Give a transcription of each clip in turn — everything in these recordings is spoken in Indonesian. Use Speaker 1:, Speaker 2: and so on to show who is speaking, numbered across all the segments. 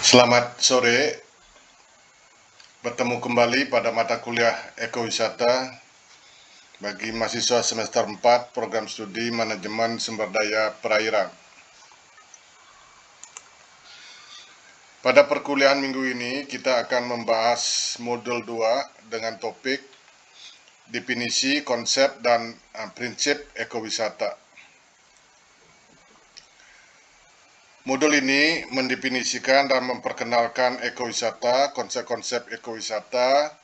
Speaker 1: Selamat sore, bertemu kembali pada mata kuliah Ekowisata bagi mahasiswa semester 4 program studi Manajemen Sumber Daya Perairan. Pada perkuliahan minggu ini kita akan membahas modul 2 dengan topik definisi, konsep, dan prinsip ekowisata. Modul ini mendefinisikan dan memperkenalkan ekowisata, konsep-konsep ekowisata,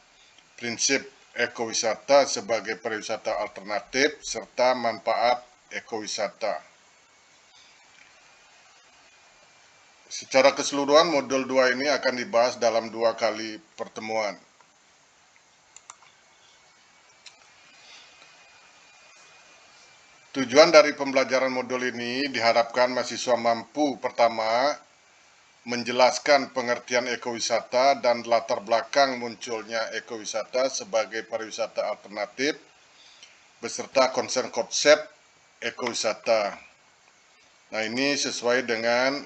Speaker 1: prinsip ekowisata sebagai pariwisata alternatif, serta manfaat ekowisata. Secara keseluruhan, modul 2 ini akan dibahas dalam 2 kali pertemuan. Tujuan dari pembelajaran modul ini diharapkan mahasiswa mampu pertama menjelaskan pengertian ekowisata dan latar belakang munculnya ekowisata sebagai pariwisata alternatif beserta konsep-konsep ekowisata. Nah, ini sesuai dengan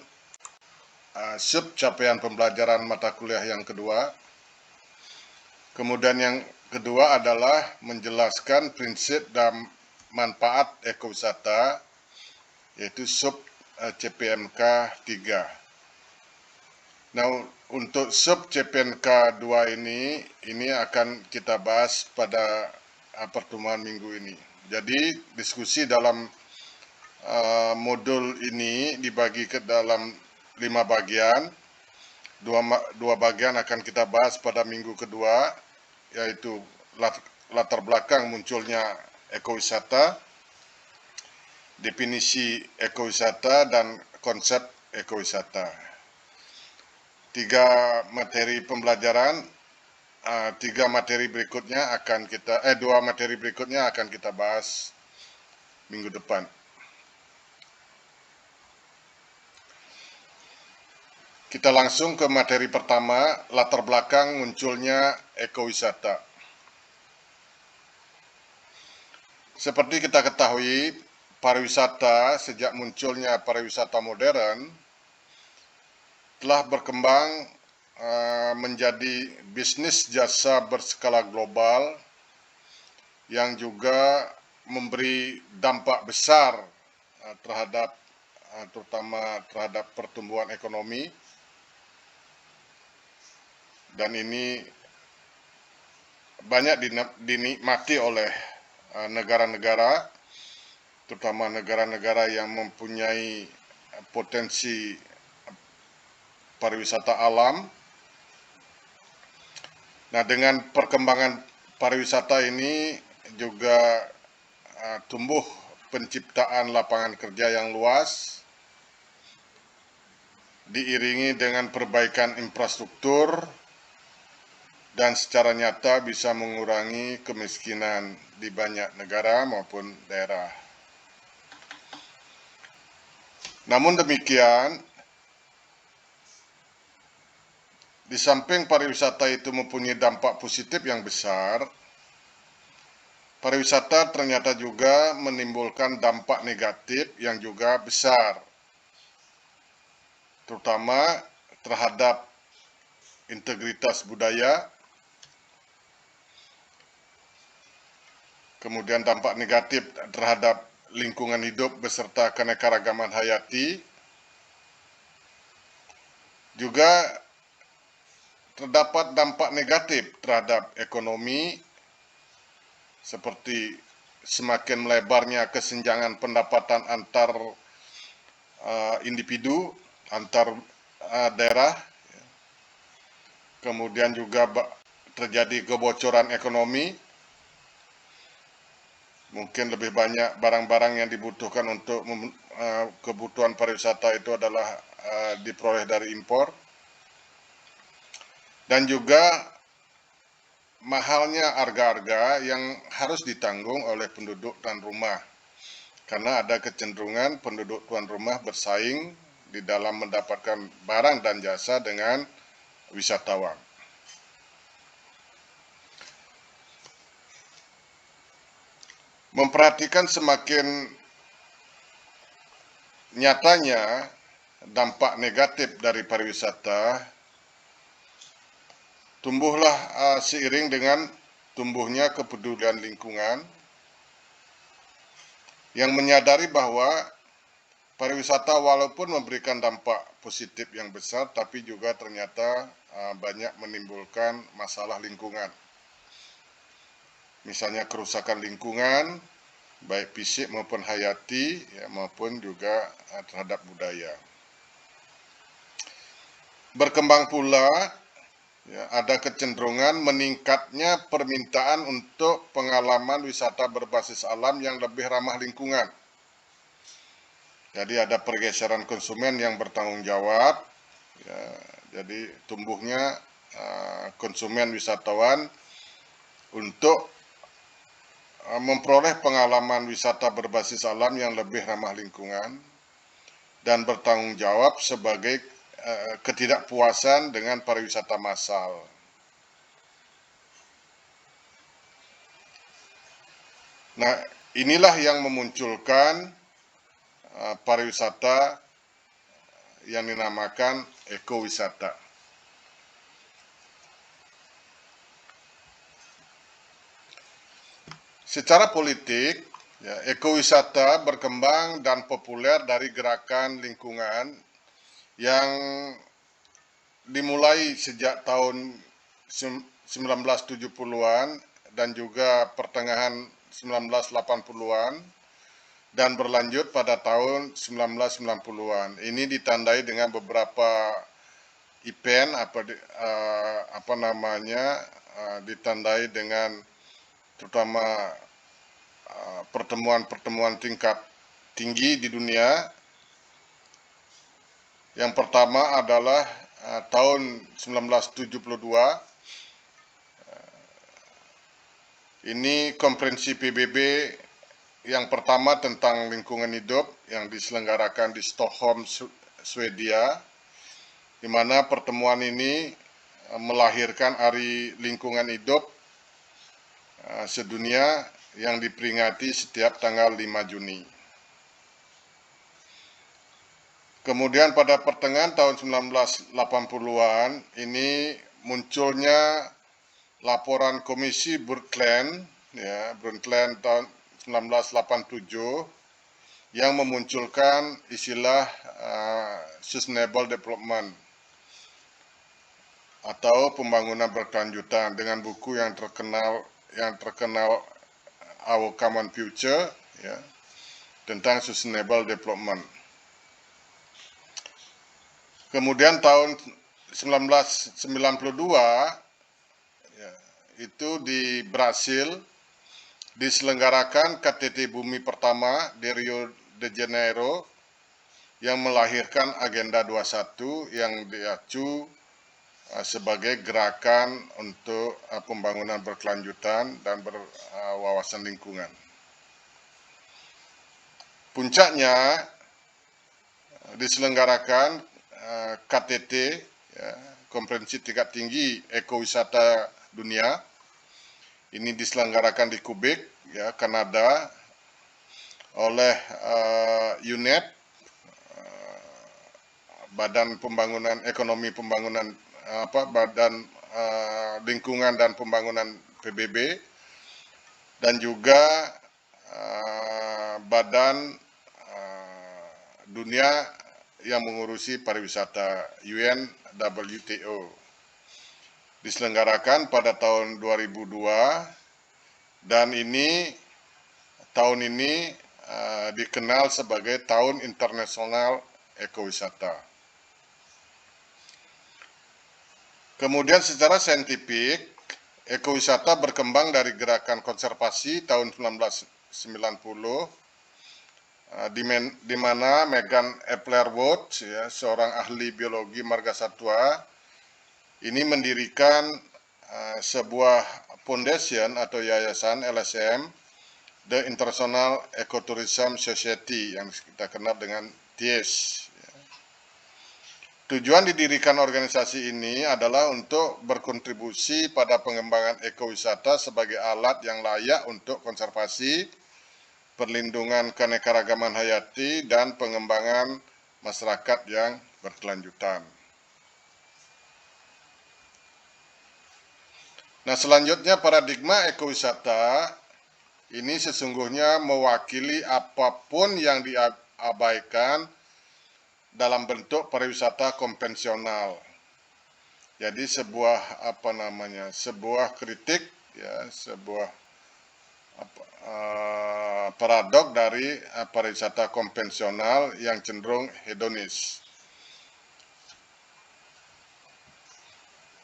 Speaker 1: sub capaian pembelajaran mata kuliah yang kedua. Kemudian yang kedua adalah menjelaskan prinsip dan manfaat ekowisata, yaitu sub CPNK 3. Nah, untuk sub CPNK 2 ini akan kita bahas pada pertemuan minggu ini. Jadi diskusi dalam modul ini dibagi ke dalam 5 bagian. Dua bagian akan kita bahas pada minggu kedua, yaitu latar belakang munculnya ekowisata, definisi ekowisata, dan konsep ekowisata. Dua materi berikutnya akan kita bahas minggu depan. Kita langsung ke materi pertama, latar belakang munculnya ekowisata. Seperti kita ketahui, pariwisata sejak munculnya pariwisata modern telah berkembang menjadi bisnis jasa berskala global yang juga memberi dampak besar terutama terhadap pertumbuhan ekonomi, dan ini banyak dinikmati oleh negara-negara, terutama negara-negara yang mempunyai potensi pariwisata alam. Nah, dengan perkembangan pariwisata ini juga tumbuh penciptaan lapangan kerja yang luas, diiringi dengan perbaikan infrastruktur, dan secara nyata bisa mengurangi kemiskinan di banyak negara maupun daerah. Namun demikian, di samping pariwisata itu mempunyai dampak positif yang besar, pariwisata ternyata juga menimbulkan dampak negatif yang juga besar, terutama terhadap integritas budaya, kemudian dampak negatif terhadap lingkungan hidup beserta keanekaragaman hayati, juga terdapat dampak negatif terhadap ekonomi, seperti semakin melebarnya kesenjangan pendapatan antar individu, antar daerah, kemudian juga terjadi kebocoran ekonomi. Mungkin lebih banyak barang-barang yang dibutuhkan untuk kebutuhan pariwisata itu adalah diperoleh dari impor, dan juga mahalnya harga-harga yang harus ditanggung oleh penduduk tuan rumah, karena ada kecenderungan penduduk tuan rumah bersaing di dalam mendapatkan barang dan jasa dengan wisatawan. Memperhatikan semakin nyatanya dampak negatif dari pariwisata, tumbuhlah seiring dengan tumbuhnya kepedulian lingkungan yang menyadari bahwa pariwisata walaupun memberikan dampak positif yang besar, tapi juga ternyata banyak menimbulkan masalah lingkungan. Misalnya kerusakan lingkungan, baik fisik maupun hayati, ya, maupun juga terhadap budaya. Berkembang pula, ya, ada kecenderungan meningkatnya permintaan untuk pengalaman wisata berbasis alam yang lebih ramah lingkungan. Jadi ada pergeseran konsumen yang bertanggung jawab, ya, jadi tumbuhnya konsumen wisatawan untuk memperoleh pengalaman wisata berbasis alam yang lebih ramah lingkungan dan bertanggung jawab sebagai ketidakpuasan dengan pariwisata massal. Nah, inilah yang memunculkan pariwisata yang dinamakan ekowisata. Secara politik, ya, ekowisata berkembang dan populer dari gerakan lingkungan yang dimulai sejak tahun 1970-an dan juga pertengahan 1980-an dan berlanjut pada tahun 1990-an. Ini ditandai dengan beberapa event ditandai dengan terutama pertemuan-pertemuan tingkat tinggi di dunia. Yang pertama adalah tahun 1972, ini konferensi PBB yang pertama tentang lingkungan hidup yang diselenggarakan di Stockholm, Swedia, di mana pertemuan ini melahirkan Hari Lingkungan Hidup sedunia yang diperingati setiap tanggal 5 Juni. Kemudian pada pertengahan tahun 1980-an ini munculnya laporan Komisi Brundtland, ya, Brundtland tahun 1987 yang memunculkan istilah Sustainable Development atau pembangunan berkelanjutan dengan buku yang terkenal Our Common Future, ya, tentang Sustainable Development. Kemudian tahun 1992 ya, itu di Brasil diselenggarakan KTT Bumi pertama di Rio de Janeiro yang melahirkan Agenda 21 yang diacu sebagai gerakan untuk pembangunan berkelanjutan dan berwawasan lingkungan. Puncaknya diselenggarakan KTT, ya, Konferensi Tingkat Tinggi Ekowisata Dunia. Ini diselenggarakan di Quebec, ya, Kanada, oleh UNEP, Badan Pembangunan Ekonomi Pembangunan Badan Lingkungan dan Pembangunan PBB, dan juga Badan Dunia yang mengurusi pariwisata, UNWTO. Diselenggarakan pada tahun 2002 dan tahun ini dikenal sebagai Tahun Internasional Ekowisata. Kemudian secara saintifik, ekowisata berkembang dari gerakan konservasi tahun 1990, di mana Megan Epler-Woods, ya, seorang ahli biologi margasatwa, ini mendirikan sebuah foundation atau yayasan LSM, The International Ecotourism Society, yang kita kenal dengan TIES. Tujuan didirikan organisasi ini adalah untuk berkontribusi pada pengembangan ekowisata sebagai alat yang layak untuk konservasi, perlindungan keanekaragaman hayati, dan pengembangan masyarakat yang berkelanjutan. Nah, selanjutnya paradigma ekowisata ini sesungguhnya mewakili apapun yang diabaikan dalam bentuk pariwisata konvensional. Jadi sebuah kritik ya, sebuah paradok dari pariwisata konvensional yang cenderung hedonis.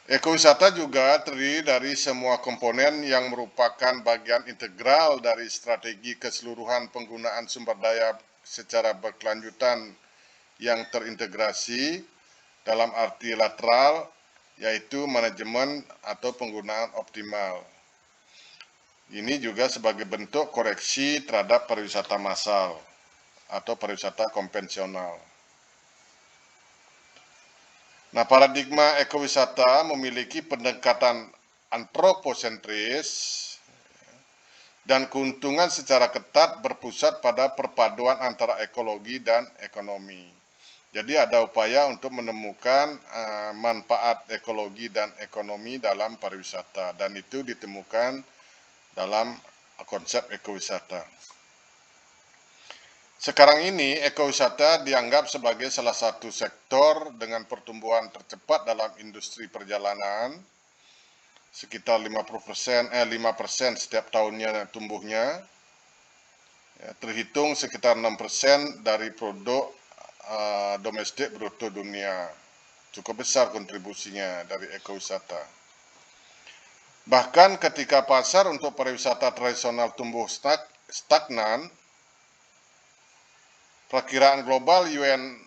Speaker 1: Ekowisata juga terdiri dari semua komponen yang merupakan bagian integral dari strategi keseluruhan penggunaan sumber daya secara berkelanjutan yang terintegrasi dalam arti lateral, yaitu manajemen atau penggunaan optimal. Ini juga sebagai bentuk koreksi terhadap pariwisata massal atau pariwisata konvensional. Nah, paradigma ekowisata memiliki pendekatan antroposentris dan keuntungan secara ketat berpusat pada perpaduan antara ekologi dan ekonomi. Jadi ada upaya untuk menemukan manfaat ekologi dan ekonomi dalam pariwisata, dan itu ditemukan dalam konsep ekowisata. Sekarang ini ekowisata dianggap sebagai salah satu sektor dengan pertumbuhan tercepat dalam industri perjalanan, sekitar 5% setiap tahunnya tumbuhnya, ya, terhitung sekitar 6% dari produk domestik bruto dunia. Cukup besar kontribusinya dari ekowisata. Bahkan ketika pasar untuk pariwisata tradisional tumbuh stagnan, perkiraan global UNWTO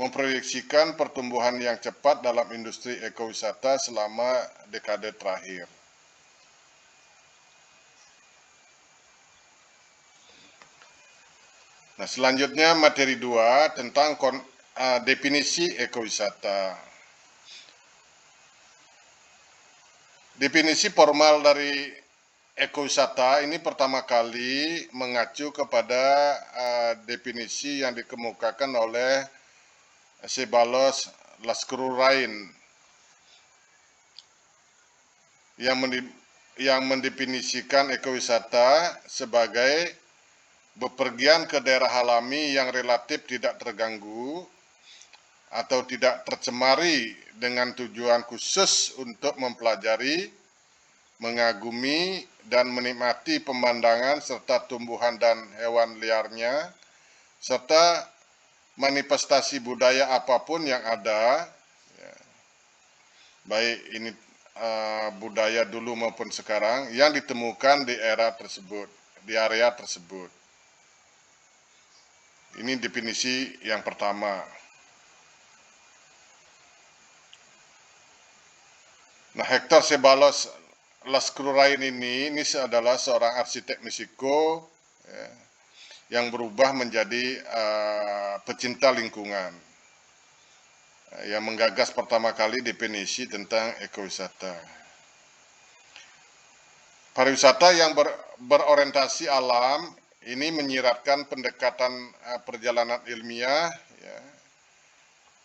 Speaker 1: memproyeksikan pertumbuhan yang cepat dalam industri ekowisata selama dekade terakhir. Nah, selanjutnya materi 2 tentang definisi ekowisata. Definisi formal dari ekowisata ini pertama kali mengacu kepada definisi yang dikemukakan oleh Ceballos Lascaux-Rhine yang mendefinisikan ekowisata sebagai bepergian ke daerah alami yang relatif tidak terganggu atau tidak tercemari dengan tujuan khusus untuk mempelajari, mengagumi, dan menikmati pemandangan serta tumbuhan dan hewan liarnya, serta manifestasi budaya apapun yang ada, ya, baik ini budaya dulu maupun sekarang, yang ditemukan di area tersebut. Ini definisi yang pertama. Nah, Hector Ceballos Lascaux-Rhine ini adalah seorang arsitek Meksiko, ya, yang berubah menjadi pecinta lingkungan, yang menggagas pertama kali definisi tentang ekowisata. Pariwisata yang berorientasi alam ini menyiratkan pendekatan perjalanan ilmiah, ya,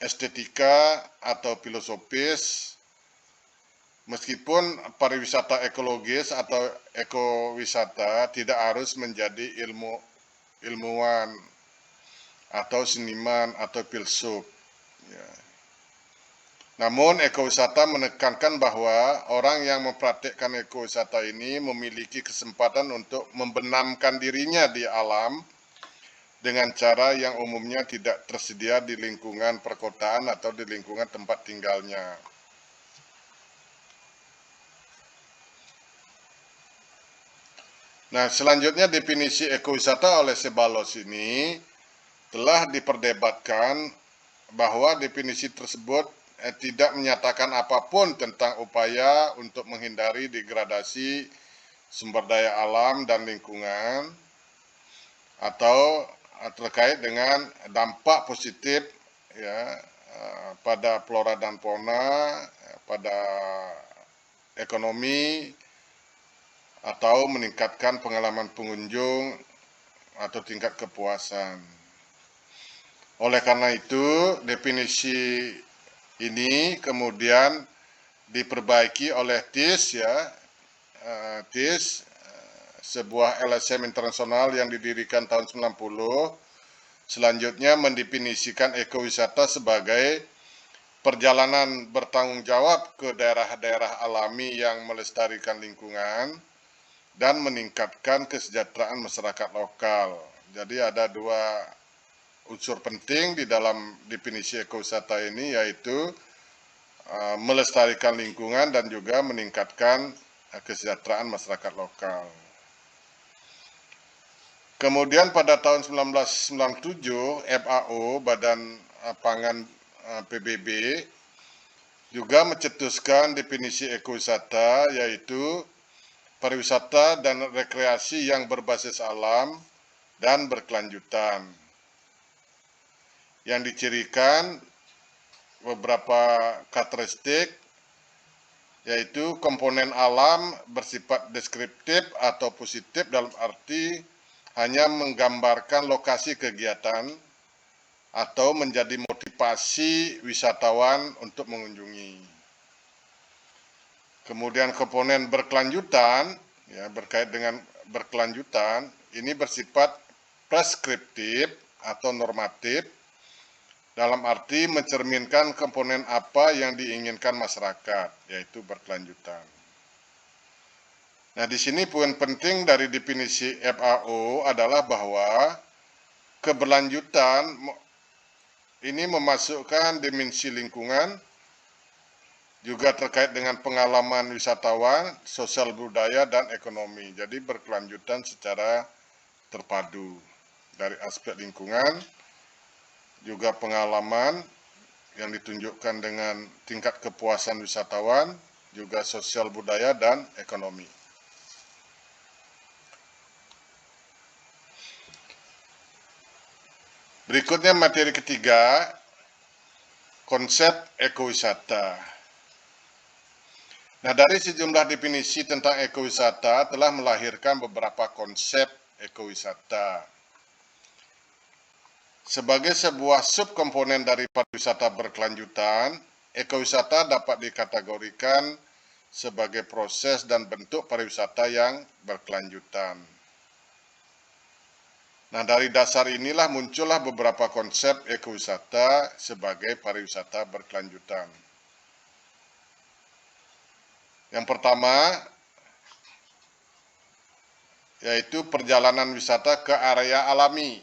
Speaker 1: estetika atau filosofis. Meskipun pariwisata ekologis atau ekowisata tidak harus menjadi ilmuwan atau seniman atau filsuf, ya. Namun ekowisata menekankan bahwa orang yang mempraktikkan ekowisata ini memiliki kesempatan untuk membenamkan dirinya di alam dengan cara yang umumnya tidak tersedia di lingkungan perkotaan atau di lingkungan tempat tinggalnya. Nah, selanjutnya definisi ekowisata oleh Ceballos ini telah diperdebatkan bahwa definisi tersebut tidak menyatakan apapun tentang upaya untuk menghindari degradasi sumber daya alam dan lingkungan atau terkait dengan dampak positif, ya, pada flora dan fauna, pada ekonomi, atau meningkatkan pengalaman pengunjung atau tingkat kepuasan. Oleh karena itu, definisi ini kemudian diperbaiki oleh TIS ya, TIS sebuah LSM internasional yang didirikan tahun 90. Selanjutnya mendefinisikan ekowisata sebagai perjalanan bertanggung jawab ke daerah-daerah alami yang melestarikan lingkungan dan meningkatkan kesejahteraan masyarakat lokal. Jadi ada dua unsur penting di dalam definisi ekowisata ini, yaitu melestarikan lingkungan dan juga meningkatkan kesejahteraan masyarakat lokal. Kemudian pada tahun 1997, FAO, Badan Pangan PBB, juga mencetuskan definisi ekowisata, yaitu pariwisata dan rekreasi yang berbasis alam dan berkelanjutan, yang dicirikan beberapa karakteristik, yaitu komponen alam bersifat deskriptif atau positif dalam arti hanya menggambarkan lokasi kegiatan atau menjadi motivasi wisatawan untuk mengunjungi. Kemudian komponen berkelanjutan, ya, berkait dengan berkelanjutan, ini bersifat preskriptif atau normatif dalam arti mencerminkan komponen apa yang diinginkan masyarakat, yaitu berkelanjutan. Nah, di sini poin penting dari definisi FAO adalah bahwa keberlanjutan ini memasukkan dimensi lingkungan, juga terkait dengan pengalaman wisatawan, sosial budaya, dan ekonomi. Jadi berkelanjutan secara terpadu dari aspek lingkungan, juga pengalaman yang ditunjukkan dengan tingkat kepuasan wisatawan, juga sosial budaya, dan ekonomi. Berikutnya materi ketiga, konsep ekowisata. Nah, dari sejumlah definisi tentang ekowisata telah melahirkan beberapa konsep ekowisata. Sebagai sebuah subkomponen dari pariwisata berkelanjutan, ekowisata dapat dikategorikan sebagai proses dan bentuk pariwisata yang berkelanjutan. Nah, dari dasar inilah muncullah beberapa konsep ekowisata sebagai pariwisata berkelanjutan. Yang pertama, yaitu perjalanan wisata ke area alami.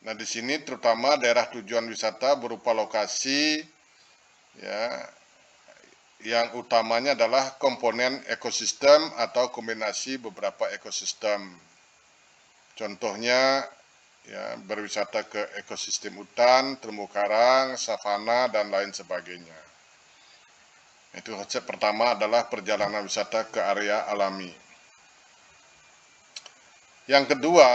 Speaker 1: Nah, di sini terutama daerah tujuan wisata berupa lokasi, ya, yang utamanya adalah komponen ekosistem atau kombinasi beberapa ekosistem. Contohnya, ya, berwisata ke ekosistem hutan, terumbu karang, savana, dan lain sebagainya. Itu konsep pertama adalah perjalanan wisata ke area alami. Yang kedua,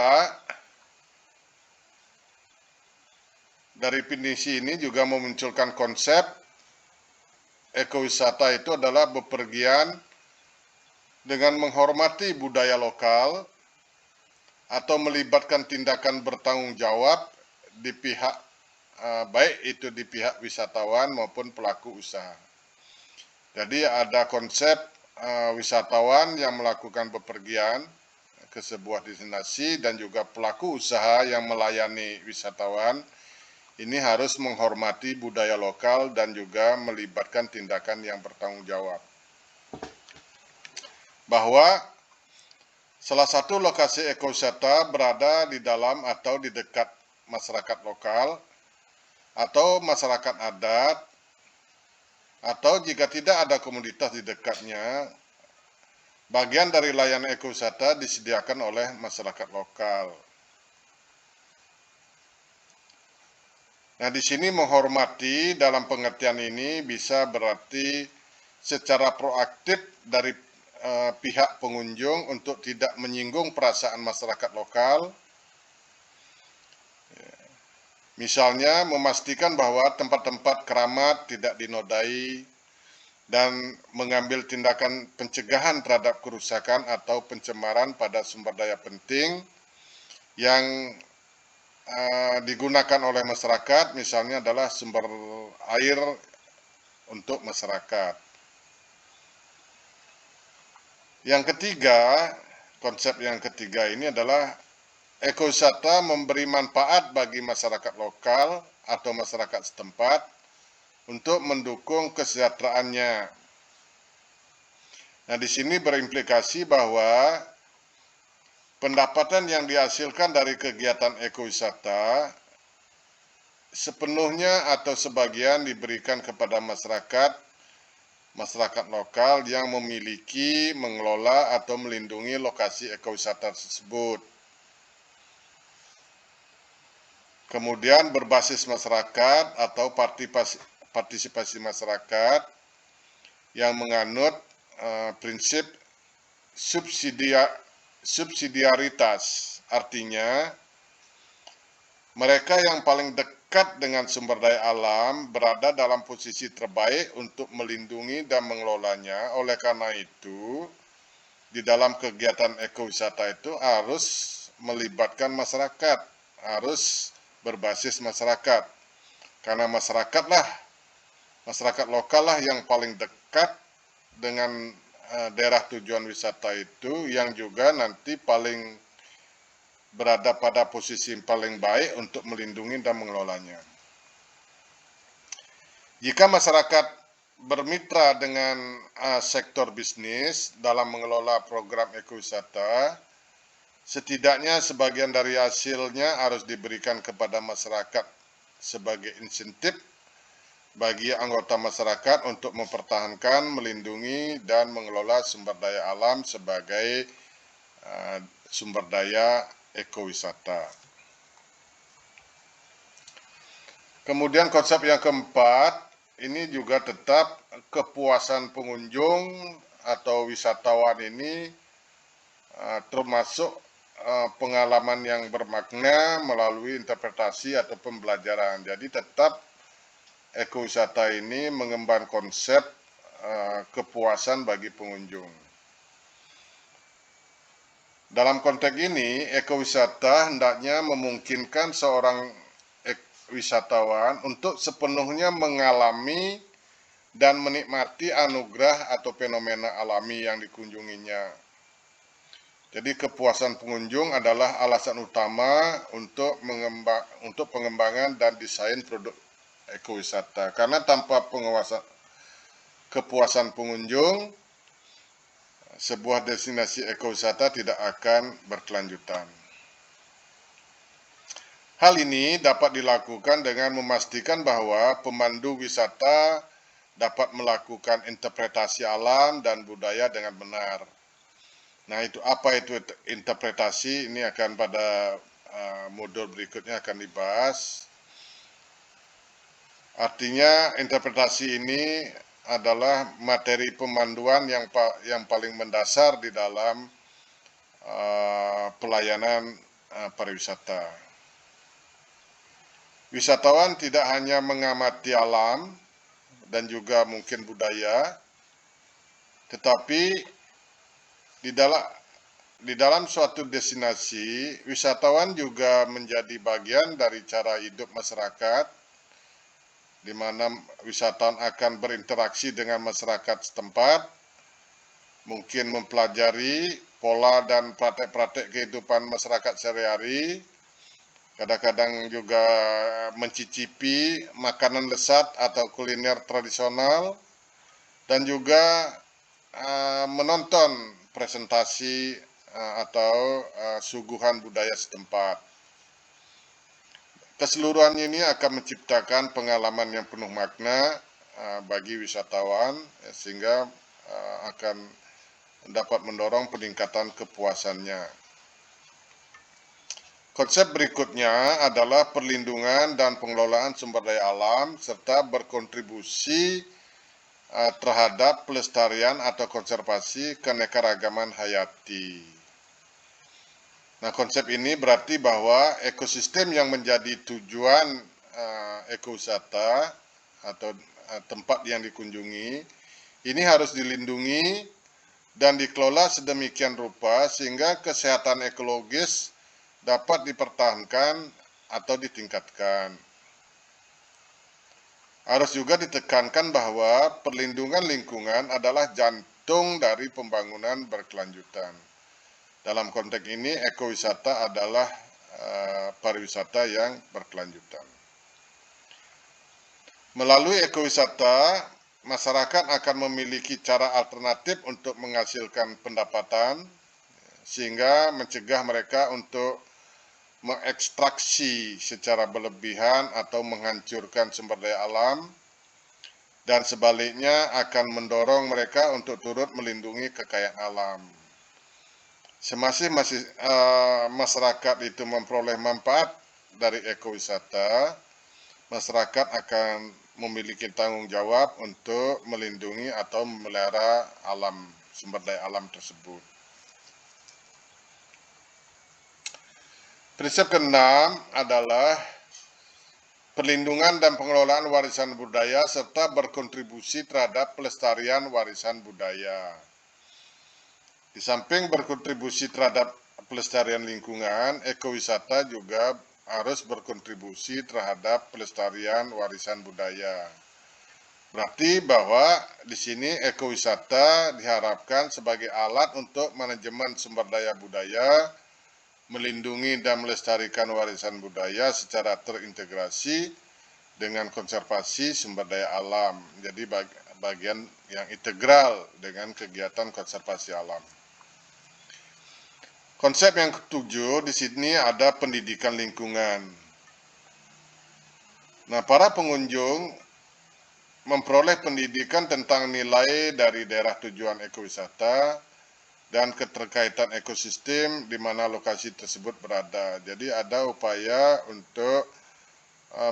Speaker 1: dari definisi ini juga memunculkan konsep ekowisata itu adalah bepergian dengan menghormati budaya lokal atau melibatkan tindakan bertanggung jawab di pihak baik itu di pihak wisatawan maupun pelaku usaha. Jadi ada konsep wisatawan yang melakukan bepergian ke sebuah destinasi dan juga pelaku usaha yang melayani wisatawan ini harus menghormati budaya lokal dan juga melibatkan tindakan yang bertanggung jawab. Bahwa salah satu lokasi ekowisata berada di dalam atau di dekat masyarakat lokal atau masyarakat adat, atau jika tidak ada komunitas di dekatnya, bagian dari layanan ekowisata disediakan oleh masyarakat lokal. Nah, di sini menghormati dalam pengertian ini bisa berarti secara proaktif dari pihak pengunjung untuk tidak menyinggung perasaan masyarakat lokal. Misalnya memastikan bahwa tempat-tempat keramat tidak dinodai, dan mengambil tindakan pencegahan terhadap kerusakan atau pencemaran pada sumber daya penting yang digunakan oleh masyarakat, misalnya adalah sumber air untuk masyarakat. Yang ketiga, konsep yang ketiga ini adalah ekowisata memberi manfaat bagi masyarakat lokal atau masyarakat setempat untuk mendukung kesejahteraannya. Nah, di sini berimplikasi bahwa pendapatan yang dihasilkan dari kegiatan ekowisata sepenuhnya atau sebagian diberikan kepada masyarakat lokal yang memiliki, mengelola, atau melindungi lokasi ekowisata tersebut. Kemudian berbasis masyarakat atau partisipasi masyarakat yang menganut prinsip subsidiaritas, artinya mereka yang paling dekat dengan sumber daya alam berada dalam posisi terbaik untuk melindungi dan mengelolanya. Oleh karena itu, di dalam kegiatan ekowisata itu harus melibatkan masyarakat, harus berbasis masyarakat. Karena masyarakat lokal lah yang paling dekat dengan daerah tujuan wisata itu, yang juga nanti paling berada pada posisi paling baik untuk melindungi dan mengelolanya. Jika masyarakat bermitra dengan sektor bisnis dalam mengelola program ekowisata, setidaknya sebagian dari hasilnya harus diberikan kepada masyarakat sebagai insentif bagi anggota masyarakat untuk mempertahankan, melindungi, dan mengelola sumber daya alam sebagai sumber daya ekowisata. Kemudian konsep yang keempat, ini juga tetap kepuasan pengunjung atau wisatawan ini termasuk pengalaman yang bermakna melalui interpretasi atau pembelajaran. Jadi tetap ekowisata ini mengemban konsep kepuasan bagi pengunjung. Dalam konteks ini, ekowisata hendaknya memungkinkan seorang wisatawan untuk sepenuhnya mengalami dan menikmati anugerah atau fenomena alami yang dikunjunginya. Jadi kepuasan pengunjung adalah alasan utama untuk pengembangan dan desain produk ekowisata. Karena tanpa kepuasan pengunjung, sebuah destinasi ekowisata tidak akan berkelanjutan. Hal ini dapat dilakukan dengan memastikan bahwa pemandu wisata dapat melakukan interpretasi alam dan budaya dengan benar. Nah, apa itu interpretasi? Ini akan pada modul berikutnya akan dibahas. Artinya interpretasi ini adalah materi pemanduan yang paling mendasar di dalam pelayanan pariwisata. Wisatawan tidak hanya mengamati alam dan juga mungkin budaya, tetapi di dalam suatu destinasi, wisatawan juga menjadi bagian dari cara hidup masyarakat, di mana wisatawan akan berinteraksi dengan masyarakat setempat, mungkin mempelajari pola dan praktek-praktek kehidupan masyarakat sehari-hari, kadang-kadang juga mencicipi makanan lezat atau kuliner tradisional, dan juga menonton presentasi atau suguhan budaya setempat. Keseluruhannya ini akan menciptakan pengalaman yang penuh makna bagi wisatawan, sehingga akan dapat mendorong peningkatan kepuasannya. Konsep berikutnya adalah perlindungan dan pengelolaan sumber daya alam serta berkontribusi terhadap pelestarian atau konservasi keanekaragaman hayati. Nah, konsep ini berarti bahwa ekosistem yang menjadi tujuan ekowisata atau tempat yang dikunjungi Ini harus dilindungi dan dikelola sedemikian rupa sehingga kesehatan ekologis dapat dipertahankan atau ditingkatkan. Harus juga ditekankan bahwa perlindungan lingkungan adalah jantung dari pembangunan berkelanjutan. Dalam konteks ini, ekowisata adalah pariwisata yang berkelanjutan. Melalui ekowisata, masyarakat akan memiliki cara alternatif untuk menghasilkan pendapatan, sehingga mencegah mereka untuk mengekstraksi secara berlebihan atau menghancurkan sumber daya alam, dan sebaliknya akan mendorong mereka untuk turut melindungi kekayaan alam. Semasa masyarakat itu memperoleh manfaat dari ekowisata, masyarakat akan memiliki tanggung jawab untuk melindungi atau memelihara alam, sumber daya alam tersebut. Prinsip keenam adalah perlindungan dan pengelolaan warisan budaya serta berkontribusi terhadap pelestarian warisan budaya. Di samping berkontribusi terhadap pelestarian lingkungan, ekowisata juga harus berkontribusi terhadap pelestarian warisan budaya. Berarti bahwa di sini ekowisata diharapkan sebagai alat untuk manajemen sumber daya budaya, melindungi dan melestarikan warisan budaya secara terintegrasi dengan konservasi sumber daya alam. Jadi bagian yang integral dengan kegiatan konservasi alam. Konsep yang ketujuh di sini ada pendidikan lingkungan. Nah, para pengunjung memperoleh pendidikan tentang nilai dari daerah tujuan ekowisata dan keterkaitan ekosistem di mana lokasi tersebut berada. Jadi ada upaya untuk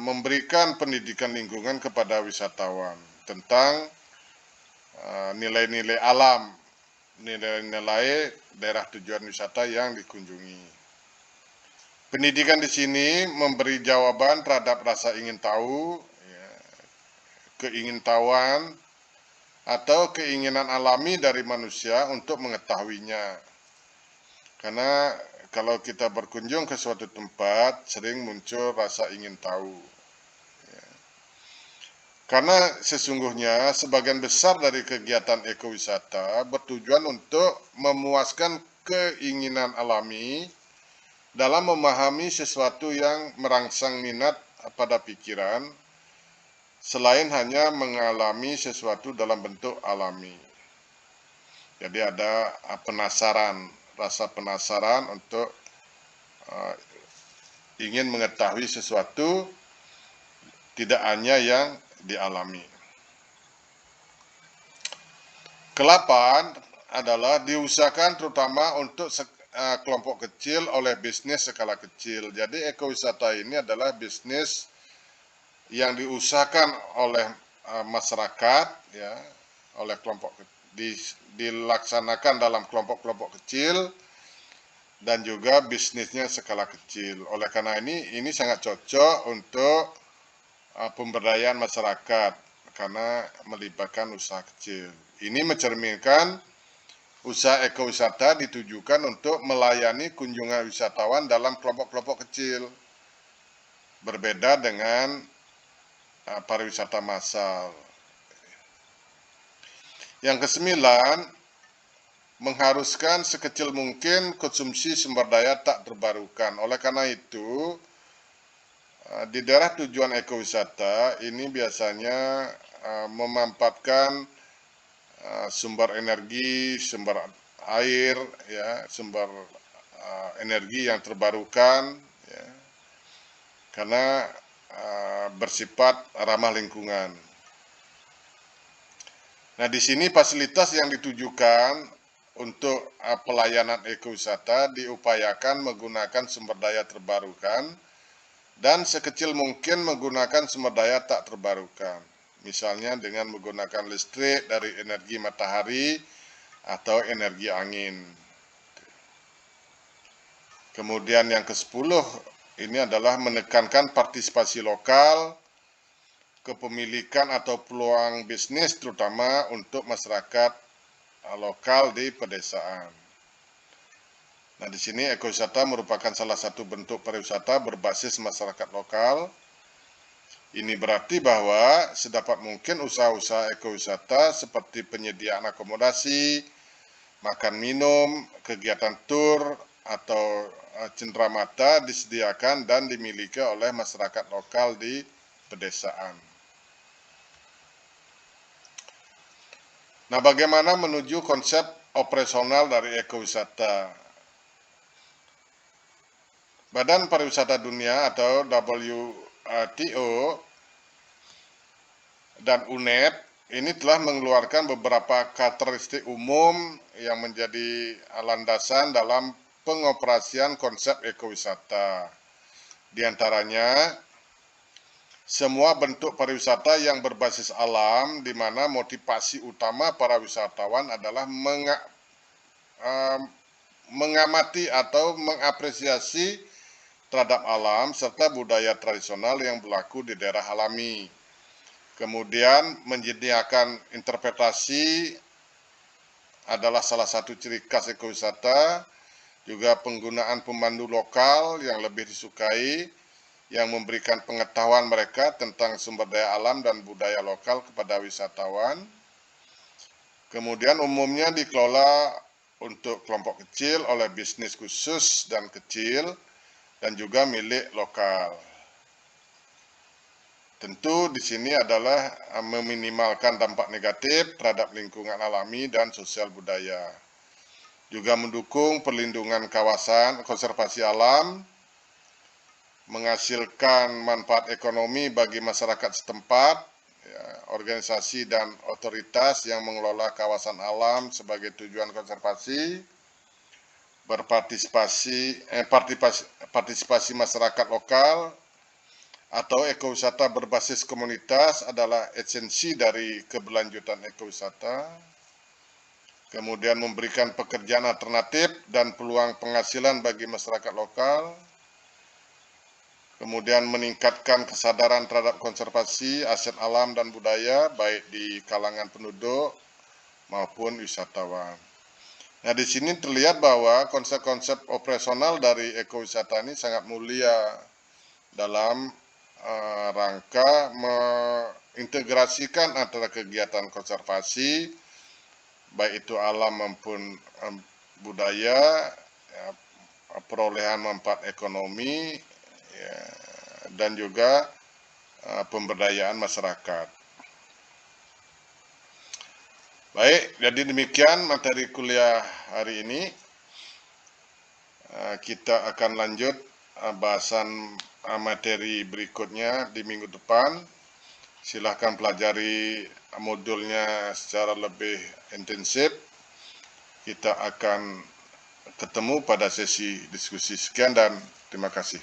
Speaker 1: memberikan pendidikan lingkungan kepada wisatawan tentang nilai-nilai alam, nilai-nilai daerah tujuan wisata yang dikunjungi. Pendidikan di sini memberi jawaban terhadap rasa ingin tahu, keingintahuan, atau keinginan alami dari manusia untuk mengetahuinya. Karena kalau kita berkunjung ke suatu tempat, sering muncul rasa ingin tahu. Karena sesungguhnya sebagian besar dari kegiatan ekowisata bertujuan untuk memuaskan keinginan alami dalam memahami sesuatu yang merangsang minat pada pikiran, selain hanya mengalami sesuatu dalam bentuk alami. Jadi ada penasaran, rasa penasaran untuk ingin mengetahui sesuatu, tidak hanya yang dialami. Kelapan adalah diusahakan terutama untuk kelompok kecil oleh bisnis skala kecil. Jadi ekowisata ini adalah bisnis yang diusahakan oleh masyarakat, ya, oleh kelompok dilaksanakan dalam kelompok-kelompok kecil dan juga bisnisnya skala kecil. Oleh karena ini sangat cocok untuk pemberdayaan masyarakat karena melibatkan usaha kecil. Ini mencerminkan usaha ekowisata ditujukan untuk melayani kunjungan wisatawan dalam kelompok-kelompok kecil. Berbeda dengan pariwisata massal. Yang kesembilan, mengharuskan sekecil mungkin konsumsi sumber daya tak terbarukan. Oleh karena itu, di daerah tujuan ekowisata ini biasanya memanfaatkan sumber energi, sumber air, ya, sumber energi yang terbarukan, ya, karena bersifat ramah lingkungan. Nah, di sini fasilitas yang ditujukan untuk pelayanan ekowisata diupayakan menggunakan sumber daya terbarukan dan sekecil mungkin menggunakan sumber daya tak terbarukan. Misalnya dengan menggunakan listrik dari energi matahari atau energi angin. Kemudian yang ke-10 ini adalah menekankan partisipasi lokal, kepemilikan atau peluang bisnis terutama untuk masyarakat lokal di pedesaan. Nah, di sini ekowisata merupakan salah satu bentuk pariwisata berbasis masyarakat lokal. Ini berarti bahwa sedapat mungkin usaha-usaha ekowisata seperti penyediaan akomodasi, makan minum, kegiatan tur, atau cenderamata disediakan dan dimiliki oleh masyarakat lokal di pedesaan. Nah, bagaimana menuju konsep operasional dari ekowisata? Badan Pariwisata Dunia atau WTO dan UNED ini telah mengeluarkan beberapa karakteristik umum yang menjadi landasan dalam pengoperasian konsep ekowisata. Di antaranya, semua bentuk pariwisata yang berbasis alam, di mana motivasi utama para wisatawan adalah mengamati atau mengapresiasi terhadap alam serta budaya tradisional yang berlaku di daerah alami. Kemudian menyediakan interpretasi adalah salah satu ciri khas ekowisata, juga penggunaan pemandu lokal yang lebih disukai, yang memberikan pengetahuan mereka tentang sumber daya alam dan budaya lokal kepada wisatawan. Kemudian umumnya dikelola untuk kelompok kecil oleh bisnis khusus dan kecil dan juga milik lokal. Tentu di sini adalah meminimalkan dampak negatif terhadap lingkungan alami dan sosial budaya. Juga mendukung perlindungan kawasan konservasi alam, menghasilkan manfaat ekonomi bagi masyarakat setempat, organisasi dan otoritas yang mengelola kawasan alam sebagai tujuan konservasi, partisipasi masyarakat lokal atau ekowisata berbasis komunitas adalah esensi dari keberlanjutan ekowisata. Kemudian memberikan pekerjaan alternatif dan peluang penghasilan bagi masyarakat lokal. Kemudian meningkatkan kesadaran terhadap konservasi aset alam dan budaya baik di kalangan penduduk maupun wisatawan. Nah, di sini terlihat bahwa konsep-konsep operasional dari ekowisata ini sangat mulia dalam rangka mengintegrasikan antara kegiatan konservasi baik itu alam maupun budaya, perolehan manfaat ekonomi, dan juga pemberdayaan masyarakat. Baik, jadi demikian materi kuliah hari ini. Kita akan lanjut bahasan materi berikutnya di minggu depan. Silahkan pelajari modulnya secara lebih intensif. Kita akan ketemu pada sesi diskusi. Sekian dan terima kasih.